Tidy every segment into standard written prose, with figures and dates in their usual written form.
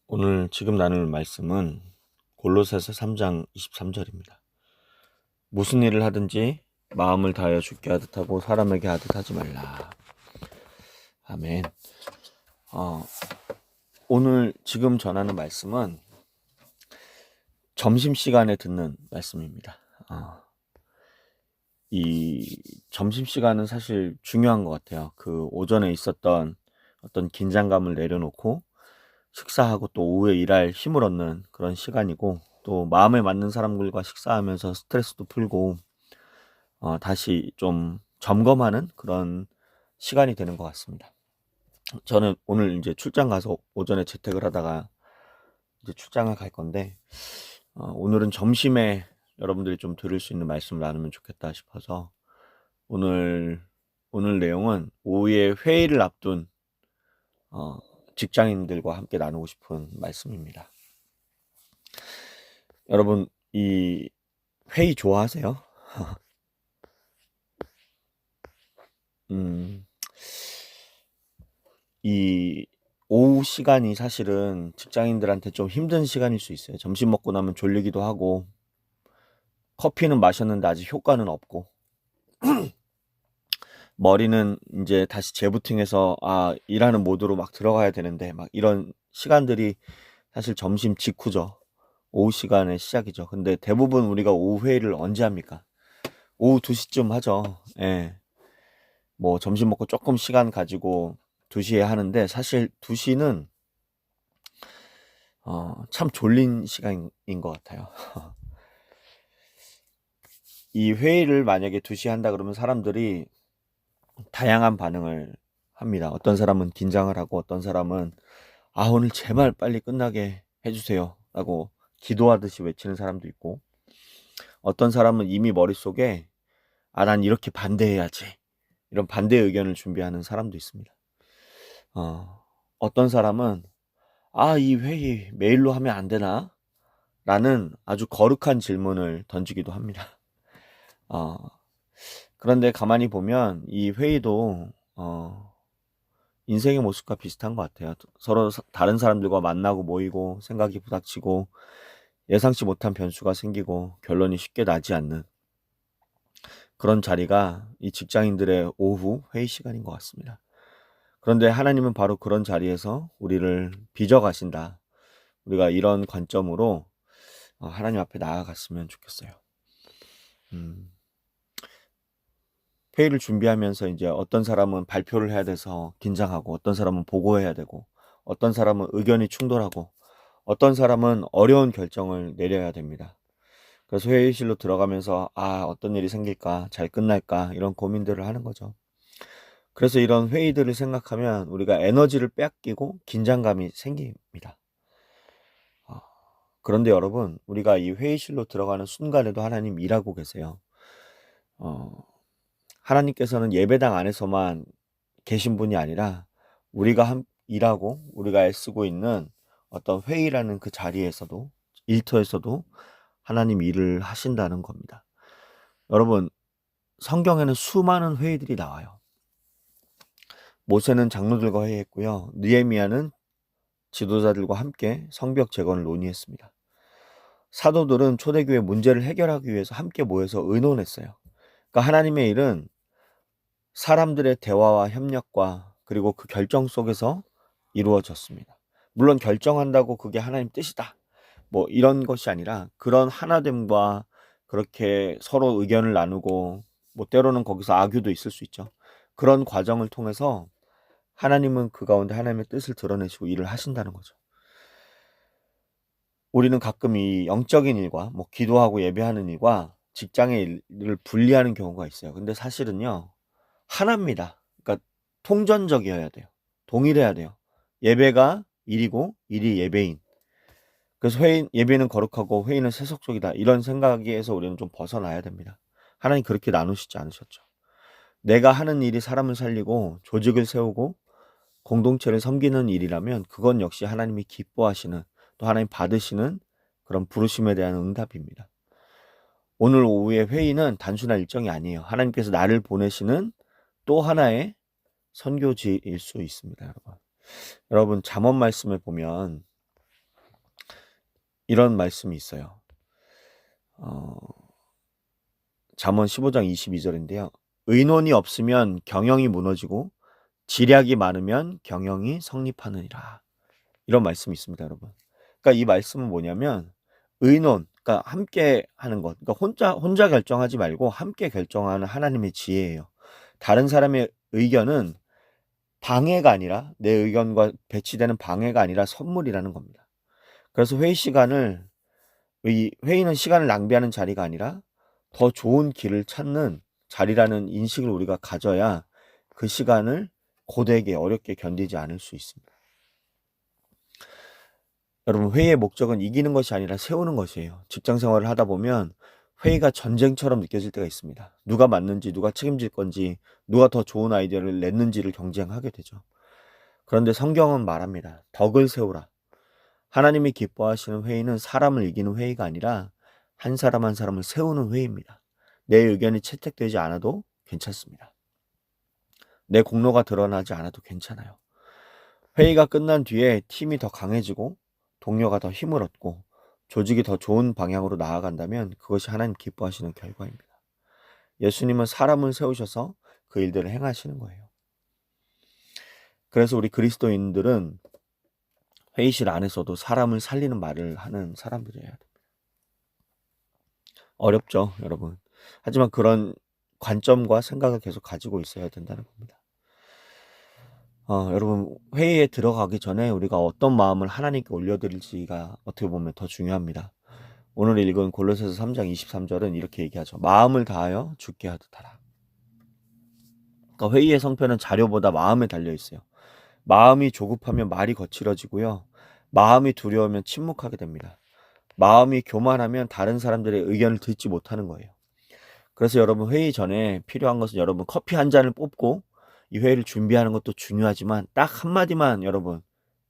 오늘 지금 나눌 말씀은 골로새서 3장 23절입니다. 무슨 일을 하든지 마음을 다하여 주께 하듯 하고 사람에게 하듯 하지 말라. 아멘. 오늘 지금 전하는 말씀은 점심시간에 듣는 말씀입니다. 이 점심시간은 사실 중요한 것 같아요. 그 오전에 있었던 어떤 긴장감을 내려놓고 식사하고 또 오후에 일할 힘을 얻는 그런 시간이고, 또 마음에 맞는 사람들과 식사하면서 스트레스도 풀고 다시 좀 점검하는 그런 시간이 되는 것 같습니다. 저는 오늘 이제 출장 가서 오전에 재택을 하다가 이제 출장을 갈 건데, 오늘은 점심에 여러분들이 좀 들을 수 있는 말씀을 나누면 좋겠다 싶어서 오늘 내용은 오후에 회의를 앞둔 직장인들과 함께 나누고 싶은 말씀입니다. 여러분, 이 회의 좋아하세요? 이 오후 시간이 사실은 직장인들한테 좀 힘든 시간일 수 있어요. 점심 먹고 나면 졸리기도 하고, 커피는 마셨는데 아직 효과는 없고, 머리는 이제 다시 재부팅해서 일하는 모드로 막 들어가야 되는데, 막 이런 시간들이 사실 점심 직후죠. 오후 시간의 시작이죠. 근데 대부분 우리가 오후 회의를 언제 합니까? 오후 2시쯤 하죠. 예. 뭐 점심 먹고 조금 시간 가지고 2시에 하는데, 사실 2시는 참 졸린 시간인 것 같아요. 이 회의를 만약에 2시에 한다 그러면 사람들이 다양한 반응을 합니다. 어떤 사람은 긴장을 하고, 어떤 사람은 오늘 제발 빨리 끝나게 해주세요 라고 기도하듯이 외치는 사람도 있고, 어떤 사람은 이미 머릿속에 난 이렇게 반대해야지, 이런 반대 의견을 준비하는 사람도 있습니다. 어떤 사람은 이 회의 메일로 하면 안 되나? 라는 아주 거룩한 질문을 던지기도 합니다. 그런데 가만히 보면 이 회의도 인생의 모습과 비슷한 것 같아요. 서로 다른 사람들과 만나고 모이고 생각이 부닥치고 예상치 못한 변수가 생기고 결론이 쉽게 나지 않는 그런 자리가 이 직장인들의 오후 회의 시간인 것 같습니다. 그런데 하나님은 바로 그런 자리에서 우리를 빚어 가신다. 우리가 이런 관점으로 하나님 앞에 나아갔으면 좋겠어요. 회의를 준비하면서 이제 어떤 사람은 발표를 해야 돼서 긴장하고, 어떤 사람은 보고해야 되고, 어떤 사람은 의견이 충돌하고, 어떤 사람은 어려운 결정을 내려야 됩니다. 그래서 회의실로 들어가면서 어떤 일이 생길까, 잘 끝날까, 이런 고민들을 하는 거죠. 그래서 이런 회의들을 생각하면 우리가 에너지를 뺏기고 긴장감이 생깁니다. 그런데 여러분, 우리가 이 회의실로 들어가는 순간에도 하나님 일하고 계세요. 하나님께서는 예배당 안에서만 계신 분이 아니라 우리가 일하고 우리가 애쓰고 있는 어떤 회의라는 그 자리에서도, 일터에서도 하나님 일을 하신다는 겁니다. 여러분, 성경에는 수많은 회의들이 나와요. 모세는 장로들과 회의했고요. 느헤미야는 지도자들과 함께 성벽 재건을 논의했습니다. 사도들은 초대교회 문제를 해결하기 위해서 함께 모여서 의논했어요. 그러니까 하나님의 일은 사람들의 대화와 협력과 그리고 그 결정 속에서 이루어졌습니다. 물론 결정한다고 그게 하나님 뜻이다, 뭐 이런 것이 아니라, 그런 하나됨과 그렇게 서로 의견을 나누고, 뭐 때로는 거기서 악유도 있을 수 있죠. 그런 과정을 통해서 하나님은 그 가운데 하나님의 뜻을 드러내시고 일을 하신다는 거죠. 우리는 가끔 이 영적인 일과, 뭐 기도하고 예배하는 일과 직장의 일을 분리하는 경우가 있어요. 근데 사실은요, 하나입니다. 그러니까 통전적이어야 돼요. 동일해야 돼요. 예배가 일이고 일이 예배인. 그래서 예배는 거룩하고 회의는 세속적이다, 이런 생각에서 우리는 좀 벗어나야 됩니다. 하나님 그렇게 나누시지 않으셨죠. 내가 하는 일이 사람을 살리고 조직을 세우고 공동체를 섬기는 일이라면 그건 역시 하나님이 기뻐하시는, 또 하나님 받으시는 그런 부르심에 대한 응답입니다. 오늘 오후의 회의는 단순한 일정이 아니에요. 하나님께서 나를 보내시는 또 하나의 선교지일 수 있습니다, 여러분. 여러분 잠언 말씀을 보면 이런 말씀이 있어요. 잠언 15장 22절인데요. 의논이 없으면 경영이 무너지고 지략이 많으면 경영이 성립하느니라. 이런 말씀이 있습니다, 여러분. 그러니까 이 말씀은 뭐냐면 의논, 그러니까 함께 하는 것. 그러니까 혼자 결정하지 말고 함께 결정하는 하나님의 지혜예요. 다른 사람의 의견은 방해가 아니라 내 의견과 배치되는 방해가 아니라 선물이라는 겁니다. 그래서 회의는 시간을 낭비하는 자리가 아니라 더 좋은 길을 찾는 자리라는 인식을 우리가 가져야 그 시간을 고되게 어렵게 견디지 않을 수 있습니다. 여러분 회의의 목적은 이기는 것이 아니라 세우는 것이에요. 직장 생활을 하다 보면 회의가 전쟁처럼 느껴질 때가 있습니다. 누가 맞는지, 누가 책임질 건지, 누가 더 좋은 아이디어를 냈는지를 경쟁하게 되죠. 그런데 성경은 말합니다. 덕을 세우라. 하나님이 기뻐하시는 회의는 사람을 이기는 회의가 아니라 한 사람 한 사람을 세우는 회의입니다. 내 의견이 채택되지 않아도 괜찮습니다. 내 공로가 드러나지 않아도 괜찮아요. 회의가 끝난 뒤에 팀이 더 강해지고 동료가 더 힘을 얻고 조직이 더 좋은 방향으로 나아간다면 그것이 하나님 기뻐하시는 결과입니다. 예수님은 사람을 세우셔서 그 일들을 행하시는 거예요. 그래서 우리 그리스도인들은 회의실 안에서도 사람을 살리는 말을 하는 사람들이어야 됩니다. 어렵죠, 여러분. 하지만 그런 관점과 생각을 계속 가지고 있어야 된다는 겁니다. 여러분 회의에 들어가기 전에 우리가 어떤 마음을 하나님께 올려드릴지가 어떻게 보면 더 중요합니다. 오늘 읽은 골로새서 3장 23절은 이렇게 얘기하죠. 마음을 다하여 주께 하듯 하라. 그러니까 회의의 성패는 자료보다 마음에 달려 있어요. 마음이 조급하면 말이 거칠어지고요. 마음이 두려우면 침묵하게 됩니다. 마음이 교만하면 다른 사람들의 의견을 듣지 못하는 거예요. 그래서 여러분 회의 전에 필요한 것은 여러분 커피 한 잔을 뽑고 이 회의를 준비하는 것도 중요하지만 딱 한마디만 여러분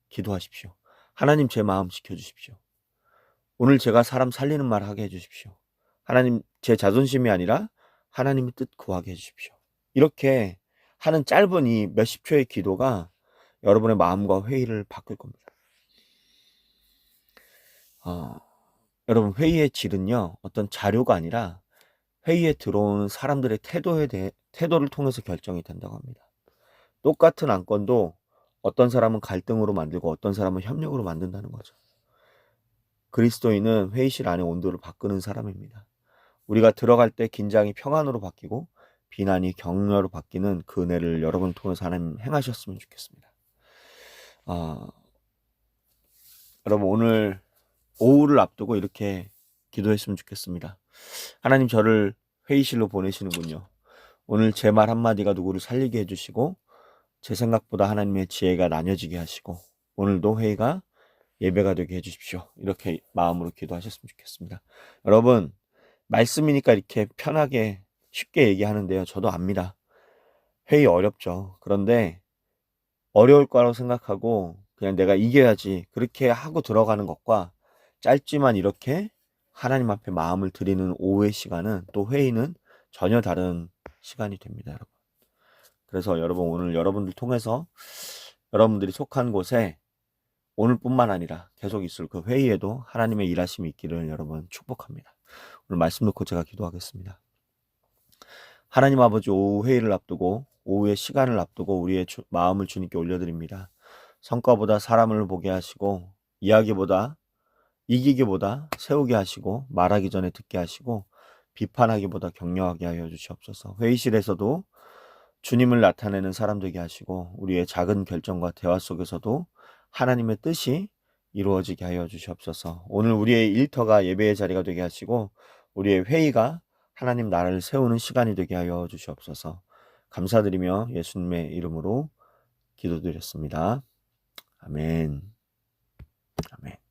기도하십시오. 하나님 제 마음 지켜주십시오. 오늘 제가 사람 살리는 말 하게 해주십시오. 하나님 제 자존심이 아니라 하나님의 뜻 구하게 해주십시오. 이렇게 하는 짧은 이 몇십 초의 기도가 여러분의 마음과 회의를 바꿀 겁니다. 여러분 회의의 질은요 어떤 자료가 아니라 회의에 들어오는 사람들의 태도를 통해서 결정이 된다고 합니다. 똑같은 안건도 어떤 사람은 갈등으로 만들고 어떤 사람은 협력으로 만든다는 거죠. 그리스도인은 회의실 안의 온도를 바꾸는 사람입니다. 우리가 들어갈 때 긴장이 평안으로 바뀌고 비난이 격려로 바뀌는 그 은혜를 여러분을 통해서 하나님 행하셨으면 좋겠습니다. 여러분 오늘 오후를 앞두고 이렇게 기도했으면 좋겠습니다. 하나님 저를 회의실로 보내시는군요. 오늘 제 말 한마디가 누구를 살리게 해주시고 제 생각보다 하나님의 지혜가 나뉘어지게 하시고 오늘도 회의가 예배가 되게 해주십시오. 이렇게 마음으로 기도하셨으면 좋겠습니다. 여러분 말씀이니까 이렇게 편하게 쉽게 얘기하는데요. 저도 압니다. 회의 어렵죠. 그런데 어려울 거라고 생각하고 그냥 내가 이겨야지 그렇게 하고 들어가는 것과 짧지만 이렇게 하나님 앞에 마음을 드리는 오후의 시간은 또 회의는 전혀 다른 시간이 됩니다, 여러분. 그래서 여러분 오늘 여러분들 통해서 여러분들이 속한 곳에 오늘뿐만 아니라 계속 있을 그 회의에도 하나님의 일하심이 있기를 여러분 축복합니다. 오늘 말씀 놓고 제가 기도하겠습니다. 하나님 아버지 오후 회의를 앞두고 오후의 시간을 앞두고 우리의 마음을 주님께 올려드립니다. 성과보다 사람을 보게 하시고 이기기보다 세우게 하시고 말하기 전에 듣게 하시고 비판하기보다 격려하게 하여 주시옵소서. 회의실에서도 주님을 나타내는 사람 되게 하시고 우리의 작은 결정과 대화 속에서도 하나님의 뜻이 이루어지게 하여 주시옵소서. 오늘 우리의 일터가 예배의 자리가 되게 하시고 우리의 회의가 하나님 나라를 세우는 시간이 되게 하여 주시옵소서. 감사드리며 예수님의 이름으로 기도드렸습니다. 아멘. 아멘.